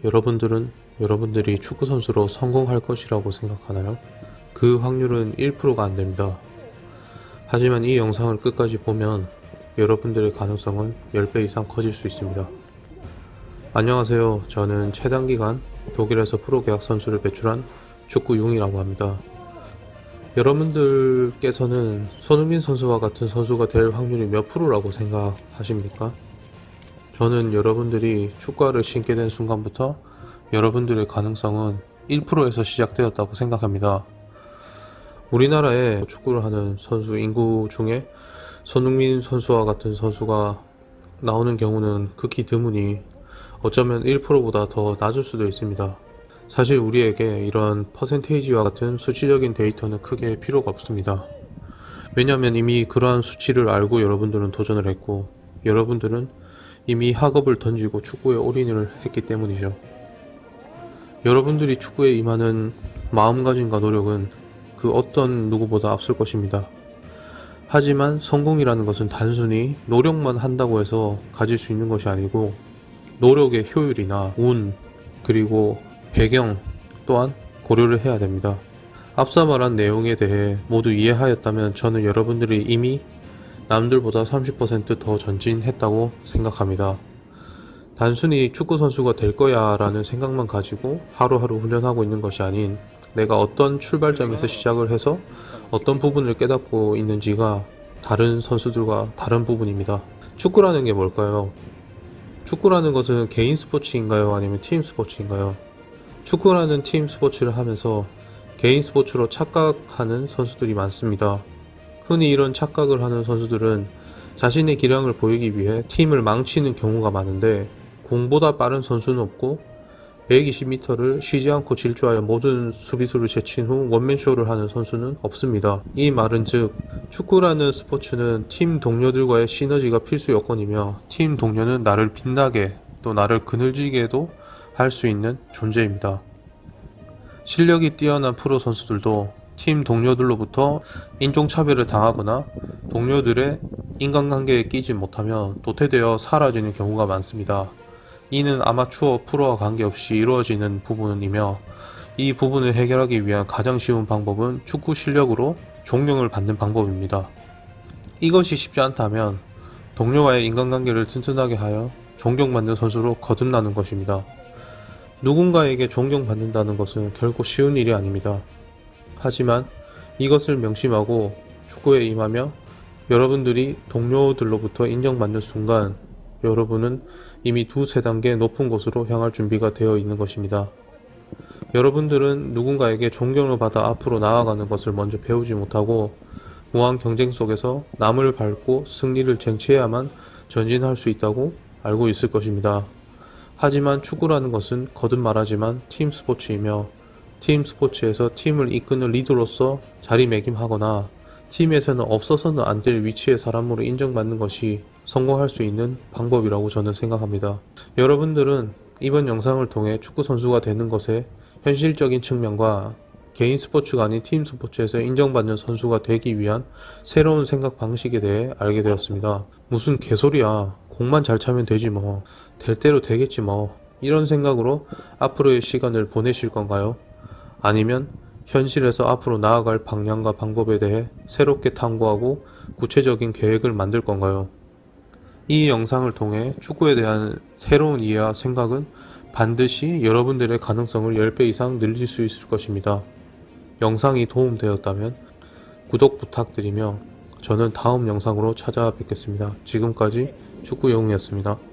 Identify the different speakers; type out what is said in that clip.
Speaker 1: 여러분들은 여러분들이 축구선수로 성공할 것이라고 생각하나요? 그 확률은 1%가 안 됩니다. 하지만 이 영상을 끝까지 보면 여러분들의 가능성은 10배 이상 커질 수 있습니다. 안녕하세요. 저는 최단기간 독일에서 프로계약 선수를 배출한 축구용이라고 합니다. 여러분들께서는 손흥민 선수와 같은 선수가 될 확률이 몇 프로라고 생각하십니까? 저는 여러분들이 축구화를 신게 된 순간부터 여러분들의 가능성은 1%에서 시작되었다고 생각합니다. 우리나라에 축구를 하는 선수 인구 중에 손흥민 선수와 같은 선수가 나오는 경우는 극히 드무니 어쩌면 1%보다 더 낮을 수도 있습니다. 사실 우리에게 이런 퍼센테이지와 같은 수치적인 데이터는 크게 필요가 없습니다. 왜냐하면 이미 그러한 수치를 알고 여러분들은 도전을 했고 여러분들은 이미 학업을 던지고 축구에 올인을 했기 때문이죠. 여러분들이 축구에 임하는 마음가짐과 노력은 그 어떤 누구보다 앞설 것입니다. 하지만 성공이라는 것은 단순히 노력만 한다고 해서 가질 수 있는 것이 아니고 노력의 효율이나 운, 그리고 배경 또한 고려를 해야 됩니다. 앞서 말한 내용에 대해 모두 이해하였다면 저는 여러분들이 이미 남들보다 30% 더 전진했다고 생각합니다. 단순히 축구선수가 될 거야 라는 생각만 가지고 하루하루 훈련하고 있는 것이 아닌 내가 어떤 출발점에서 시작을 해서 어떤 부분을 깨닫고 있는지가 다른 선수들과 다른 부분입니다. 축구라는 게 뭘까요? 축구라는 것은 개인 스포츠인가요? 아니면 팀 스포츠인가요? 축구라는 팀 스포츠를 하면서 개인 스포츠로 착각하는 선수들이 많습니다. 흔히 이런 착각을 하는 선수들은 자신의 기량을 보이기 위해 팀을 망치는 경우가 많은데 공보다 빠른 선수는 없고 120m를 쉬지 않고 질주하여 모든 수비수를 제친 후 원맨쇼를 하는 선수는 없습니다. 이 말은 즉 축구라는 스포츠는 팀 동료들과의 시너지가 필수 요건이며 팀 동료는 나를 빛나게 또 나를 그늘지게도 할 수 있는 존재입니다. 실력이 뛰어난 프로 선수들도 팀 동료들로부터 인종차별을 당하거나 동료들의 인간관계에 끼지 못하면 도태되어 사라지는 경우가 많습니다. 이는 아마추어 프로와 관계없이 이루어지는 부분이며 이 부분을 해결하기 위한 가장 쉬운 방법은 축구 실력으로 존경을 받는 방법입니다. 이것이 쉽지 않다면 동료와의 인간관계를 튼튼하게 하여 존경받는 선수로 거듭나는 것입니다. 누군가에게 존경받는다는 것은 결코 쉬운 일이 아닙니다. 하지만 이것을 명심하고 축구에 임하며 여러분들이 동료들로부터 인정받는 순간 여러분은 이미 두세 단계 높은 곳으로 향할 준비가 되어 있는 것입니다. 여러분들은 누군가에게 존경을 받아 앞으로 나아가는 것을 먼저 배우지 못하고 무한 경쟁 속에서 남을 밟고 승리를 쟁취해야만 전진할 수 있다고 알고 있을 것입니다. 하지만 축구라는 것은 거듭 말하지만 팀 스포츠이며 팀 스포츠에서 팀을 이끄는 리더로서 자리매김하거나 팀에서는 없어서는 안 될 위치의 사람으로 인정받는 것이 성공할 수 있는 방법이라고 저는 생각합니다. 여러분들은 이번 영상을 통해 축구 선수가 되는 것의 현실적인 측면과 개인 스포츠가 아닌 팀 스포츠에서 인정받는 선수가 되기 위한 새로운 생각 방식에 대해 알게 되었습니다. 무슨 개소리야. 공만 잘 차면 되지 뭐. 될 대로 되겠지 뭐. 이런 생각으로 앞으로의 시간을 보내실 건가요? 아니면 현실에서 앞으로 나아갈 방향과 방법에 대해 새롭게 탐구하고 구체적인 계획을 만들 건가요? 이 영상을 통해 축구에 대한 새로운 이해와 생각은 반드시 여러분들의 가능성을 10배 이상 늘릴 수 있을 것입니다. 영상이 도움되었다면 구독 부탁드리며 저는 다음 영상으로 찾아뵙겠습니다. 지금까지 축구영웅이었습니다.